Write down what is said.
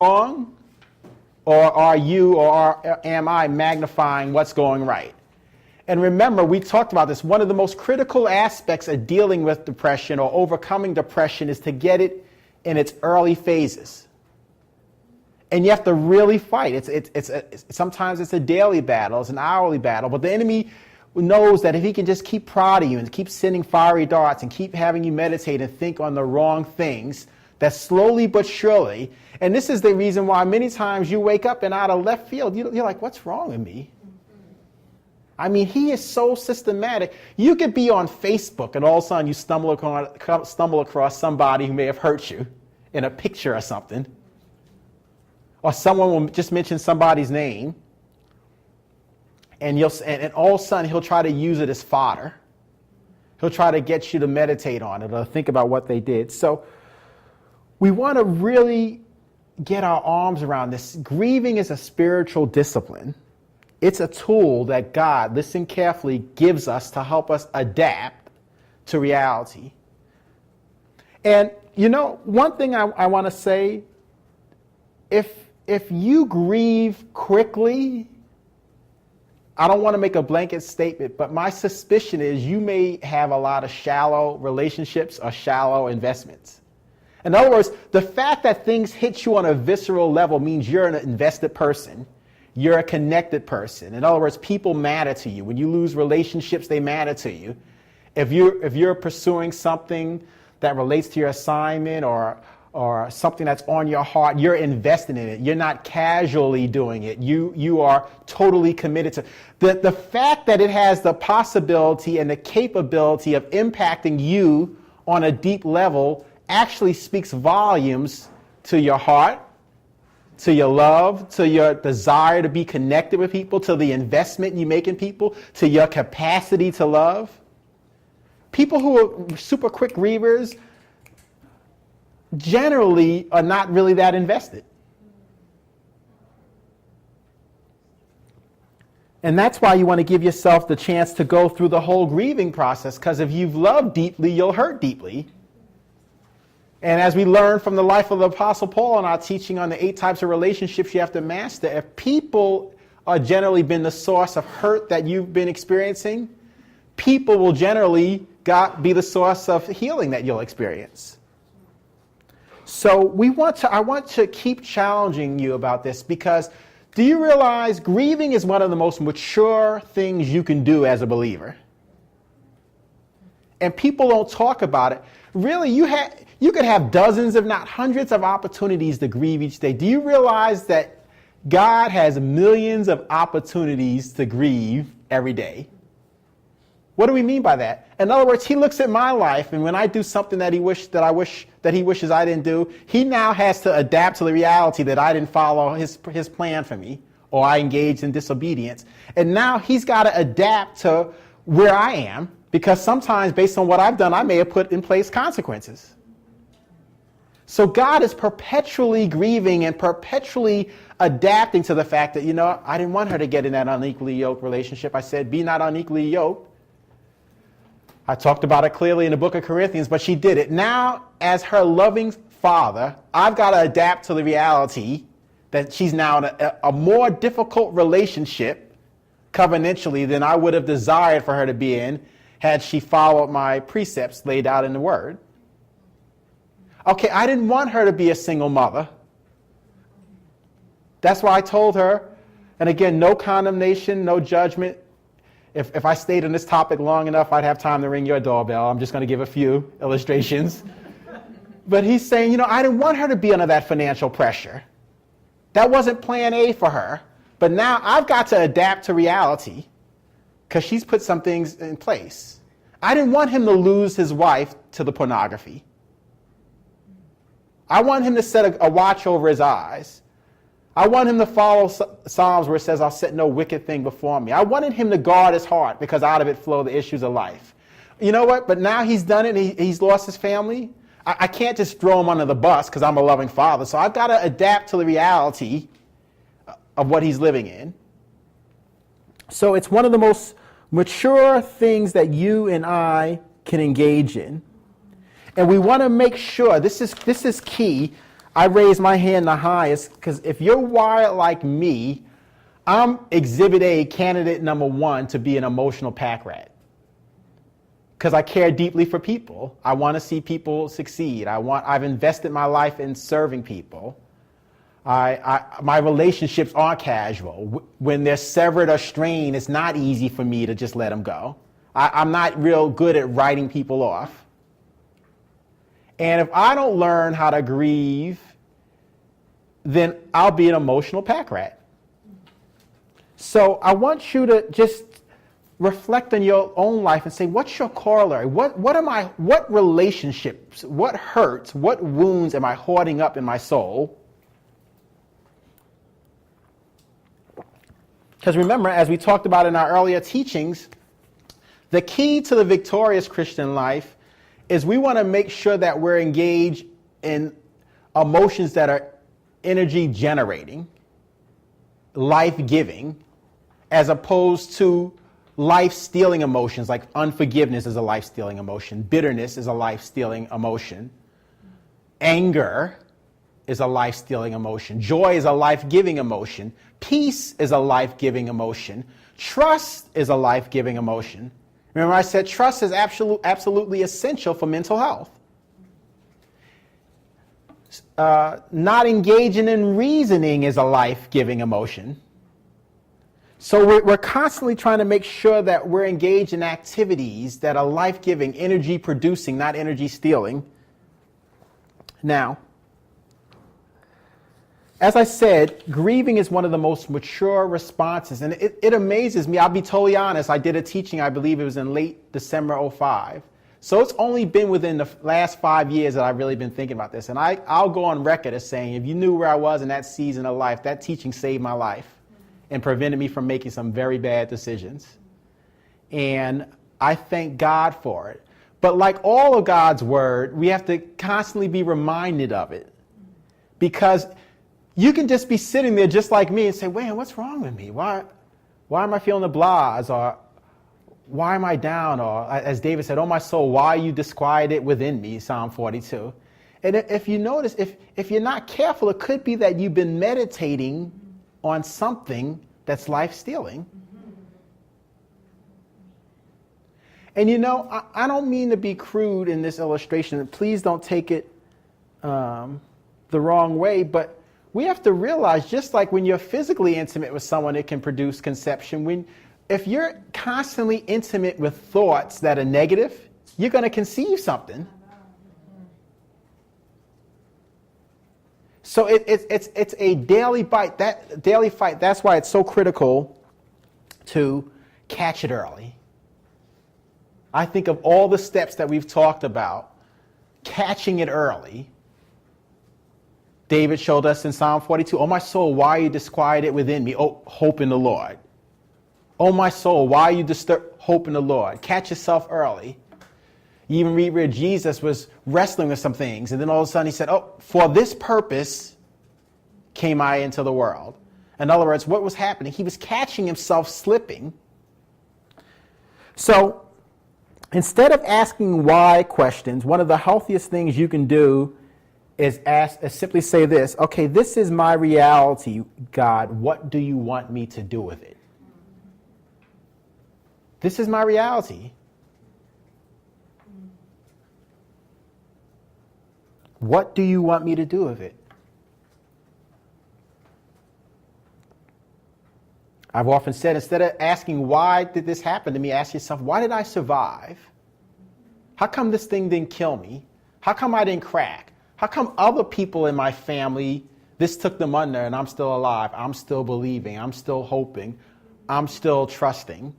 wrong, or are you am I magnifying what's going right? And remember, we talked about this. One of the most critical aspects of dealing with depression or overcoming depression is to get it in its early phases. And you have to really fight. Sometimes it's a daily battle, it's an hourly battle, but the enemy knows that if he can just keep prodding you and keep sending fiery darts and keep having you meditate and think on the wrong things, that slowly but surely, and this is the reason why many times you wake up and out of left field, you're like, what's wrong with me? I mean, he is so systematic. You could be on Facebook and all of a sudden you stumble across somebody who may have hurt you in a picture or something. Or someone will just mention somebody's name, and all of a sudden he'll try to use it as fodder. He'll try to get you to meditate on it or think about what they did. So we want to really get our arms around this. Grieving is a spiritual discipline. It's a tool that God, listen carefully, gives us to help us adapt to reality. And, one thing I want to say, if you grieve quickly, I don't want to make a blanket statement, but my suspicion is you may have a lot of shallow relationships or shallow investments. In other words, the fact that things hit you on a visceral level means you're an invested person. You're a connected person. In other words, people matter to you. When you lose relationships, they matter to you. If you're pursuing something that relates to your assignment or something that's on your heart, you're invested in it. You're not casually doing it. You are totally committed to it. The fact that it has the possibility and the capability of impacting you on a deep level actually speaks volumes to your heart, to your love, to your desire to be connected with people, to the investment you make in people, to your capacity to love. People who are super quick grievers generally are not really that invested. And that's why you want to give yourself the chance to go through the whole grieving process, because if you've loved deeply, you'll hurt deeply. And as we learn from the life of the Apostle Paul in our teaching on the 8 types of relationships you have to master, if people are generally been the source of hurt that you've been experiencing, people will generally be the source of healing that you'll experience. So I want to keep challenging you about this, because do you realize grieving is one of the most mature things you can do as a believer? And people don't talk about it. Really, you could have dozens, if not hundreds, of opportunities to grieve each day. Do you realize that God has millions of opportunities to grieve every day? What do we mean by that? In other words, he looks at my life, and when I do something that he wishes I didn't do, he now has to adapt to the reality that I didn't follow his plan for me, or I engaged in disobedience. And now he's got to adapt to where I am, because sometimes based on what I've done, I may have put in place consequences. So God is perpetually grieving and perpetually adapting to the fact that, I didn't want her to get in that unequally yoked relationship. I said, be not unequally yoked. I talked about it clearly in the book of Corinthians, but she did it. Now, as her loving father, I've got to adapt to the reality that she's now in a more difficult relationship covenantally than I would have desired for her to be in had she followed my precepts laid out in the Word. Okay, I didn't want her to be a single mother. That's why I told her, and again, no condemnation, no judgment. If I stayed on this topic long enough, I'd have time to ring your doorbell. I'm just going to give a few illustrations. But he's saying, I didn't want her to be under that financial pressure. That wasn't plan A for her. But now I've got to adapt to reality because she's put some things in place. I didn't want him to lose his wife to the pornography. I want him to set a watch over his eyes. I want him to follow Psalms where it says, I'll set no wicked thing before me. I wanted him to guard his heart because out of it flow the issues of life. You know what? But now he's done it and he's lost his family. I can't just throw him under the bus because I'm a loving father. So I've got to adapt to the reality of what he's living in. So it's one of the most mature things that you and I can engage in. And we want to make sure, this is key. I raise my hand the highest because if you're wired like me, I'm exhibit A, candidate number 1 to be an emotional pack rat. Because I care deeply for people. I want to see people succeed. I've invested my life in serving people. My relationships aren't casual. When they're severed or strained, it's not easy for me to just let them go. I'm not real good at writing people off. And if I don't learn how to grieve, then I'll be an emotional pack rat. So I want you to just reflect on your own life and say, what's your corollary? What relationships, what hurts, what wounds am I hoarding up in my soul? Because remember, as we talked about in our earlier teachings, the key to the victorious Christian life is we want to make sure that we're engaged in emotions that are energy generating, life-giving, as opposed to life-stealing emotions like unforgiveness is a life-stealing emotion, bitterness is a life-stealing emotion, anger is a life-stealing emotion, joy is a life-giving emotion, peace is a life-giving emotion, trust is a life-giving emotion. Remember I said trust is absolutely essential for mental health. Not engaging in reasoning is a life-giving emotion. So we're constantly trying to make sure that we're engaged in activities that are life-giving, energy-producing, not energy-stealing. Now, as I said, grieving is one of the most mature responses, and it amazes me. I'll be totally honest. I did a teaching, I believe it was in late December '05. So it's only been within the last 5 years that I've really been thinking about this. And I'll go on record as saying, if you knew where I was in that season of life, that teaching saved my life and prevented me from making some very bad decisions. And I thank God for it. But like all of God's word, we have to constantly be reminded of it. Because you can just be sitting there just like me and say, wait, what's wrong with me? Why am I feeling the blahs? Or why am I down? Or as David said, oh my soul, why are you disquieted within me? Psalm 42. And if you notice, if you're not careful, it could be that you've been meditating on something that's life-stealing. And you know, I don't mean to be crude in this illustration. Please don't take it the wrong way, but we have to realize, just like when you're physically intimate with someone, it can produce conception. If you're constantly intimate with thoughts that are negative, you're going to conceive something. So it's a daily fight. That's why it's so critical to catch it early. I think of all the steps that we've talked about, catching it early. David showed us in Psalm 42, oh my soul, why are you disquieted within me? Oh, hope in the Lord. Oh my soul, why are you disturbed? Hope in the Lord. Catch yourself early. You even read where Jesus was wrestling with some things, and then all of a sudden he said, oh, for this purpose came I into the world. In other words, what was happening? He was catching himself slipping. So instead of asking why questions, one of the healthiest things you can do is simply say this, okay, this is my reality, God. What do you want me to do with it? This is my reality. What do you want me to do with it? I've often said, instead of asking why did this happen to me, ask yourself, why did I survive? How come this thing didn't kill me? How come I didn't crack? How come other people in my family, this took them under and I'm still alive? I'm still believing. I'm still hoping. I'm still trusting.